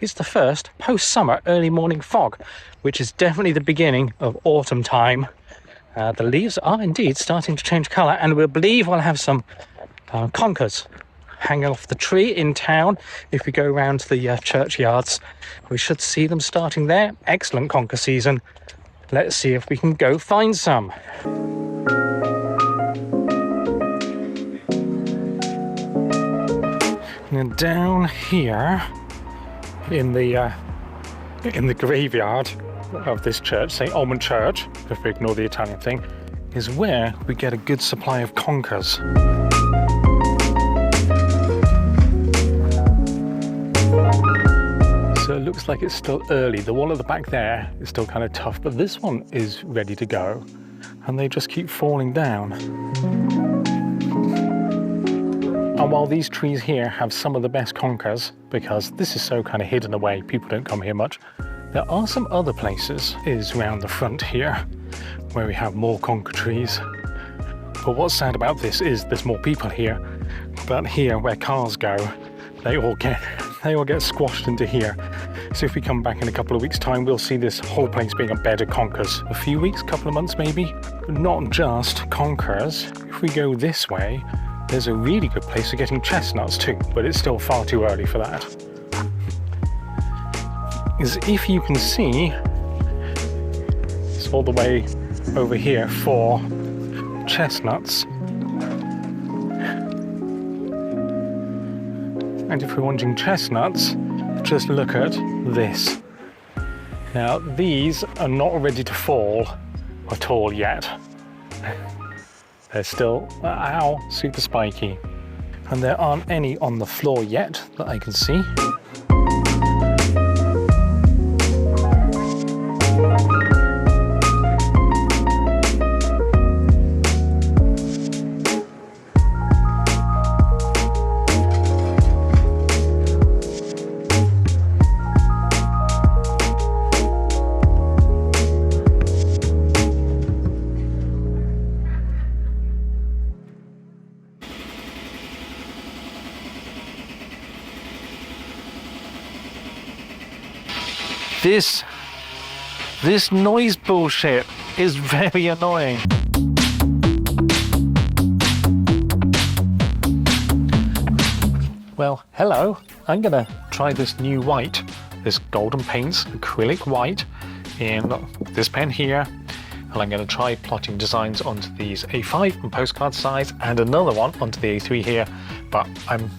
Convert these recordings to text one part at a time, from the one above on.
it's the first post-summer early morning fog, which is definitely the beginning of autumn time. The leaves are indeed starting to change colour, and we believe we'll have some conkers hanging off the tree in town. If we go around to the churchyards, we should see them starting there. Excellent conker season. Let's see if we can go find some. And down here in the graveyard of this church, St. Almond Church, if we ignore the Italian thing, is where we get a good supply of conkers. So it looks like it's still early. The wall at the back there is still kind of tough, but this one is ready to go, and they just keep falling down. And while these trees here have some of the best conkers, because this is so kind of hidden away, people don't come here much, there are some other places is around the front here where we have more conker trees. But what's sad about this is there's more people here, but here where cars go, they all get squashed into here. So if we come back in a couple of weeks' time, we'll see this whole place being a bed of conkers. A few weeks, couple of months maybe. But not just conkers. If we go this way, there's a really good place for getting chestnuts too, but it's still far too early for that. Is if you can see, it's all the way over here for chestnuts. And if we're wanting chestnuts, just look at this. Now, these are not ready to fall at all yet. They're still, ow, super spiky. And there aren't any on the floor yet that I can see. This noise bullshit is very annoying. Well, hello. I'm gonna try this new white, this Golden Paints acrylic white in this pen here. And I'm gonna try plotting designs onto these A5 and postcard size and another one onto the A3 here, but I'm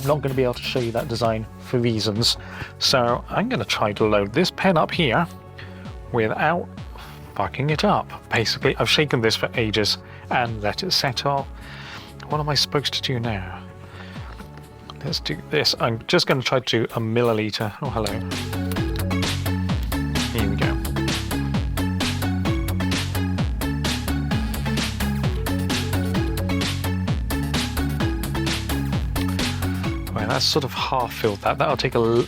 not going to be able to show you that design for reasons. So I'm going to try to load this pen up here without fucking it up. Basically, I've shaken this for ages and let it settle. What am I supposed to do now? Let's do this. I'm just going to try to do a milliliter. Oh, hello. Here we go. That's sort of half filled that. That'll take a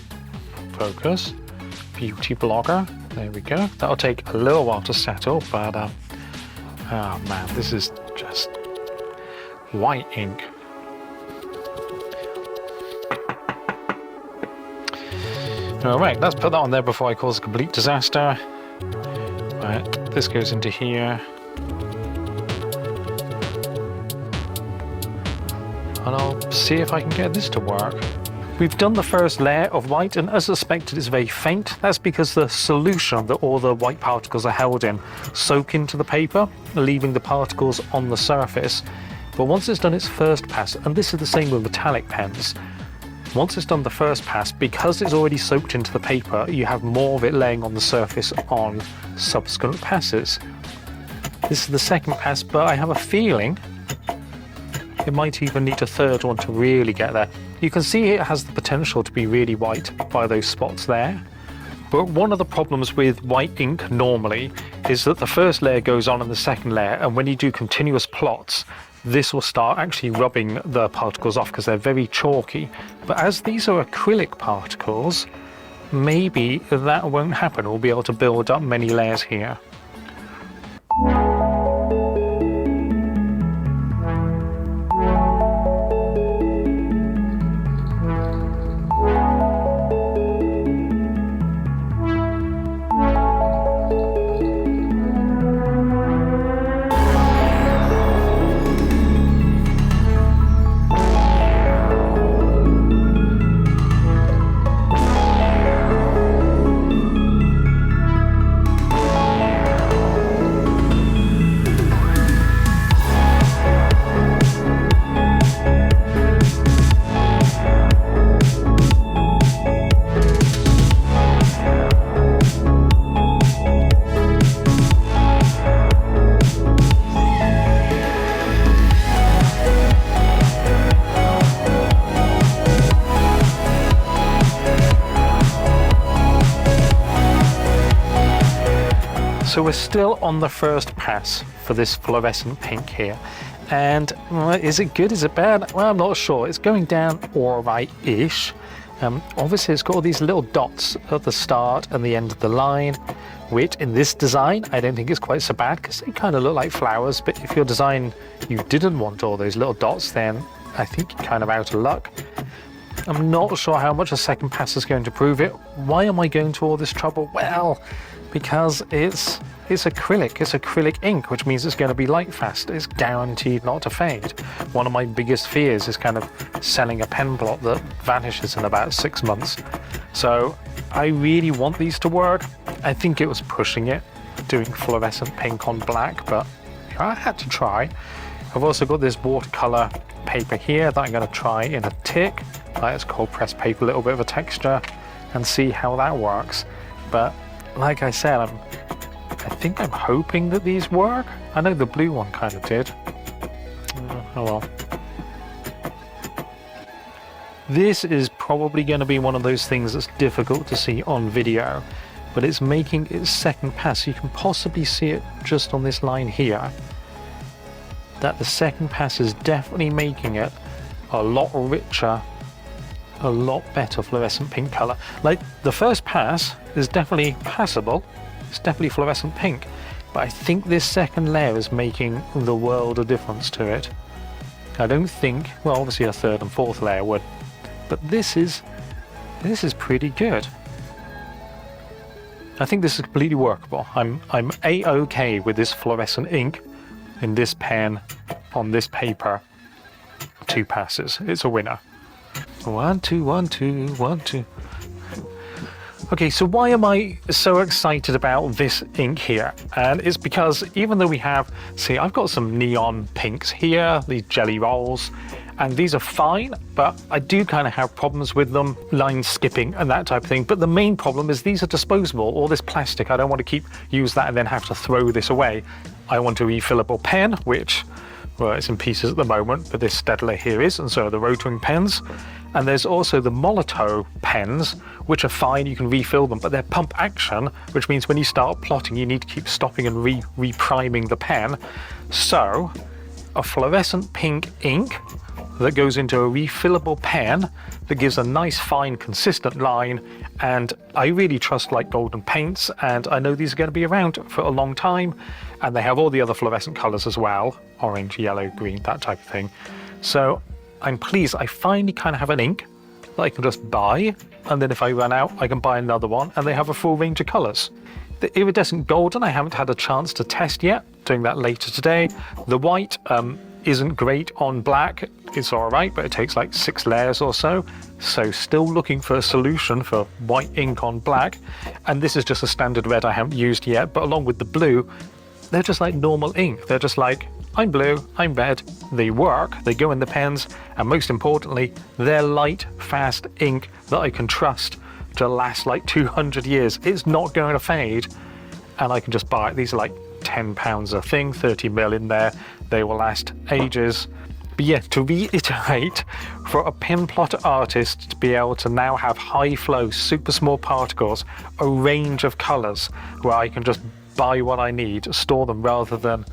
focus. Beauty blogger. There we go. That'll take a little while to settle, but oh man, this is just white ink. All right, let's put that on there before I cause a complete disaster. Right, this goes into here. And I'll see if I can get this to work. We've done the first layer of white, and as expected it's very faint. That's because the solution that all the white particles are held in soak into the paper, leaving the particles on the surface. But once it's done its first pass, and this is the same with metallic pens, once it's done the first pass, because it's already soaked into the paper, you have more of it laying on the surface on subsequent passes. This is the second pass, but I have a feeling it might even need a third one to really get there. You can see it has the potential to be really white by those spots there. But one of the problems with white ink normally is that the first layer goes on in the second layer, and when you do continuous plots, this will start actually rubbing the particles off because they're very chalky. But as these are acrylic particles, maybe that won't happen. We'll be able to build up many layers here. So we're still on the first pass for this fluorescent pink here. And is it good? Is it bad? Well, I'm not sure. It's going down all right-ish. Obviously, it's got all these little dots at the start and the end of the line, which in this design, I don't think is quite so bad because they kind of look like flowers. But if your design, you didn't want all those little dots, then I think you're kind of out of luck. I'm not sure how much a second pass is going to prove it. Why am I going to all this trouble? Well, because it's acrylic. It's acrylic ink, which means it's going to be light fast. It's guaranteed not to fade. One of my biggest fears is kind of selling a pen plot that vanishes in about 6 months. So I really want these to work. I think it was pushing it, doing fluorescent pink on black, but I had to try. I've also got this watercolor paper here that I'm going to try in a tick. It's cold pressed paper, a little bit of a texture, and see how that works. But like I said, I think I'm hoping that these work. I know the blue one kind of did. Oh well. This is probably going to be one of those things that's difficult to see on video, but it's making its second pass. You can possibly see it just on this line here, that the second pass is definitely making it a lot richer, a lot better fluorescent pink color. Like the first pass is definitely passable. It's definitely fluorescent pink, but I think this second layer is making the world of difference to it. I don't think, well, obviously a third and fourth layer would, but this is pretty good. I think this is completely workable. I'm a-okay with this fluorescent ink in this pen on this paper. 2 passes. It's a winner. 1, 2, 1, 2, 1, 2. Okay, so why am I so excited about this ink here? And it's because even though we have, see, I've got some neon pinks here, these jelly rolls, and these are fine, but I do kind of have problems with them, line skipping and that type of thing. But the main problem is these are disposable, all this plastic. I don't want to use that and then have to throw this away. I want a refillable pen, which, well, it's in pieces at the moment, but this Staedtler here is, and so are the Rotring pens. And there's also the Molotow pens, which are fine, you can refill them, but they're pump action, which means when you start plotting, you need to keep stopping and repriming the pen. So, a fluorescent pink ink that goes into a refillable pen that gives a nice, fine, consistent line, and I really trust Light Golden paints, and I know these are going to be around for a long time, and they have all the other fluorescent colors as well, orange, yellow, green, that type of thing. So I'm pleased I finally kind of have an ink that I can just buy, and then if I run out, I can buy another one, and they have a full range of colors. The iridescent golden I haven't had a chance to test yet, doing that later today. The white isn't great on black. It's all right, but it takes like 6 layers or so. So still looking for a solution for white ink on black. And this is just a standard red I haven't used yet, but along with the blue, they're just like normal ink. They're just like, I'm blue, I'm red, they work, they go in the pens, and most importantly, they're light, fast ink that I can trust to last like 200 years. It's not going to fade, and I can just buy it. These are like £10 a thing, 30ml in there. They will last ages. But yeah, to reiterate, for a pen plotter artist to be able to now have high flow, super small particles, a range of colors where I can just buy what I need, store them rather than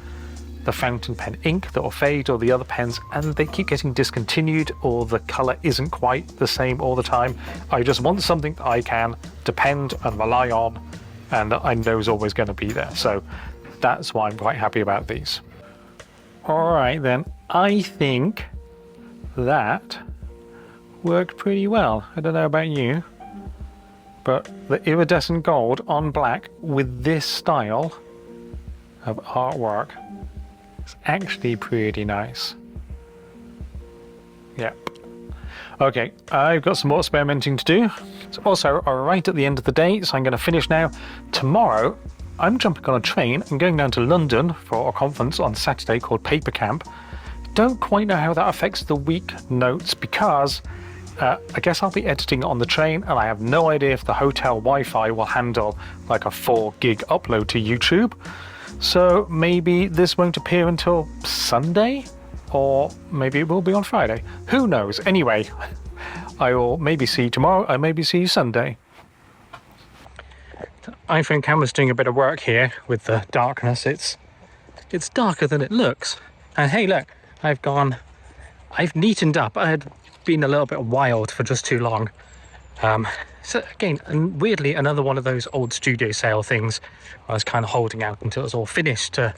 the fountain pen ink that will fade, or the other pens, and they keep getting discontinued, or the color isn't quite the same all the time. I just want something that I can depend and rely on, and I know is always going to be there. So that's why I'm quite happy about these. All right then, I think that worked pretty well. I don't know about you, but the iridescent gold on black with this style of artwork is actually pretty nice. Yep. Okay, I've got some more experimenting to do. It's also right at the end of the day, so I'm going to finish now. Tomorrow, I'm jumping on a train and going down to London for a conference on Saturday called Paper Camp. Don't quite know how that affects the week notes because I guess I'll be editing on the train, and I have no idea if the hotel Wi-Fi will handle like a 4 gig upload to YouTube. So maybe this won't appear until Sunday, or maybe it will be on Friday. Who knows? Anyway, I will maybe see you tomorrow, I maybe see you Sunday. iPhone camera's doing a bit of work here with the darkness. It's darker than it looks. And hey, look, I've neatened up. I had been a little bit wild for just too long. So again, and weirdly, another one of those old studio sale things I was kind of holding out until it was all finished to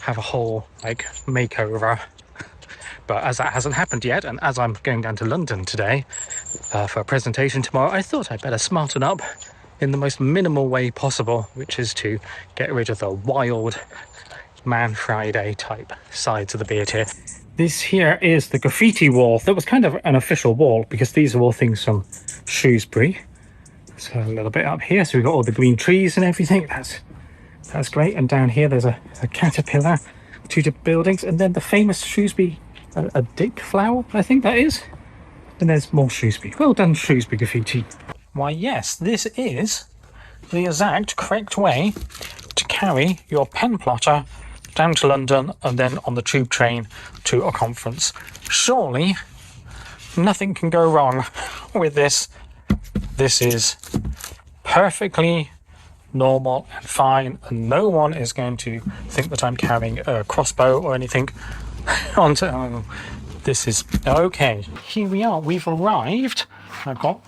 have a whole like makeover. But as that hasn't happened yet, and as I'm going down to London today for a presentation tomorrow, I thought I'd better smarten up in the most minimal way possible, which is to get rid of the wild Man Friday type sides of the beard here. This here is the graffiti wall. That was kind of an official wall because these are all things from Shrewsbury. So a little bit up here, so we've got all the green trees and everything. That's great. And down here there's a caterpillar, two buildings, and then the famous Shrewsbury, a Dickflower, I think that is. And there's more Shrewsbury. Well done, Shrewsbury graffiti. Why yes, this is the exact correct way to carry your pen plotter down to London and then on the tube train to a conference. Surely nothing can go wrong with this. This is perfectly normal and fine, and no one is going to think that I'm carrying a crossbow or anything onto. Oh, this is okay. Here we are. We've arrived. I've got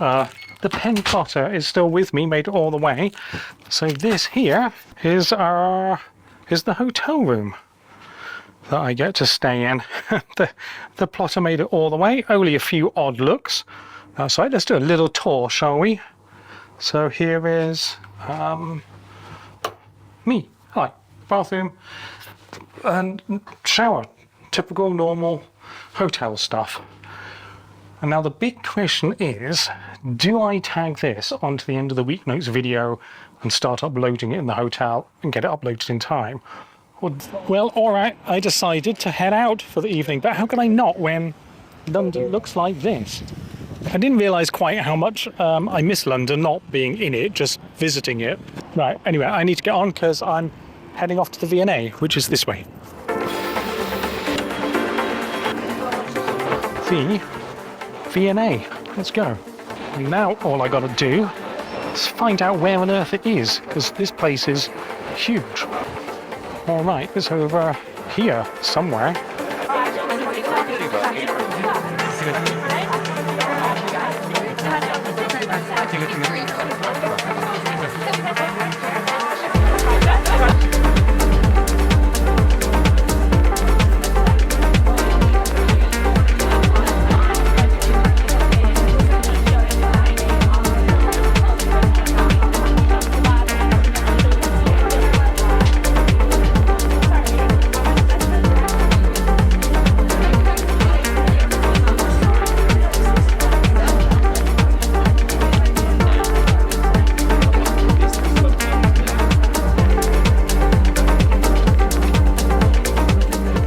the pen plotter is still with me, made it all the way. So this here is the hotel room that I get to stay in. the plotter made it all the way. Only a few odd looks. That's right. Let's do a little tour, shall we? So here is me. Hi, bathroom and shower. Typical, normal hotel stuff. And now the big question is, do I tag this onto the end of the Weeknotes video and start uploading it in the hotel and get it uploaded in time? Well, all right, I decided to head out for the evening, but how can I not when London looks like this? I didn't realise quite how much I miss London, not being in it, just visiting it. Right, anyway, I need to get on because I'm heading off to the V&A, which is this way. The V&A, let's go. And now all I gotta do is find out where on earth it is, because this place is huge. All right, it's over here somewhere.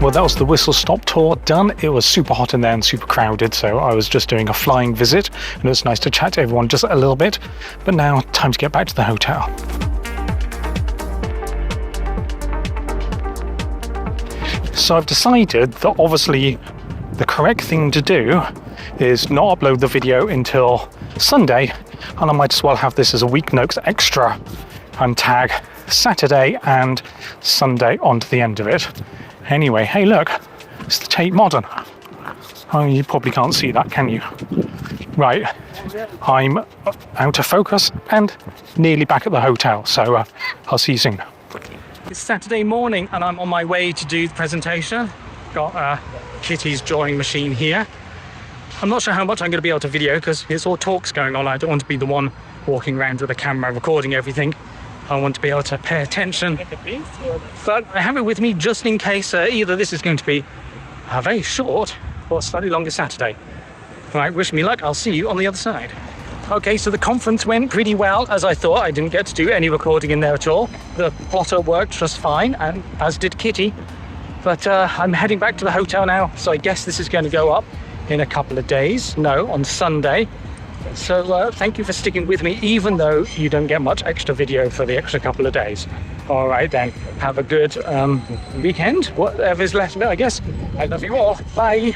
Well, that was the whistle stop tour done. It was super hot in there and super crowded, so I was just doing a flying visit, and it was nice to chat to everyone just a little bit. But now, time to get back to the hotel. So I've decided that obviously the correct thing to do is not upload the video until Sunday, and I might as well have this as a Weeknotes extra and tag Saturday and Sunday onto the end of it. Anyway, hey look, it's the Tate Modern. Oh, you probably can't see that, can you? Right, I'm out of focus and nearly back at the hotel, so I'll see you soon. It's Saturday morning and I'm on my way to do the presentation. Got Kitty's drawing machine here. I'm not sure how much I'm going to be able to video because it's all talks going on. I don't want to be the one walking around with a camera recording everything. I want to be able to pay attention, but I have it with me just in case either this is going to be a very short or slightly longer Saturday. All right, wish me luck. I'll see you on the other side. Okay, so the conference went pretty well, as I thought. I didn't get to do any recording in there at all. The plotter worked just fine, and as did Kitty. But I'm heading back to the hotel now, so I guess this is going to go up in a couple of days. No, on Sunday. So thank you for sticking with me, even though you don't get much extra video for the extra couple of days. All right then, have a good weekend, whatever's left of it, I guess. I love you all. Bye.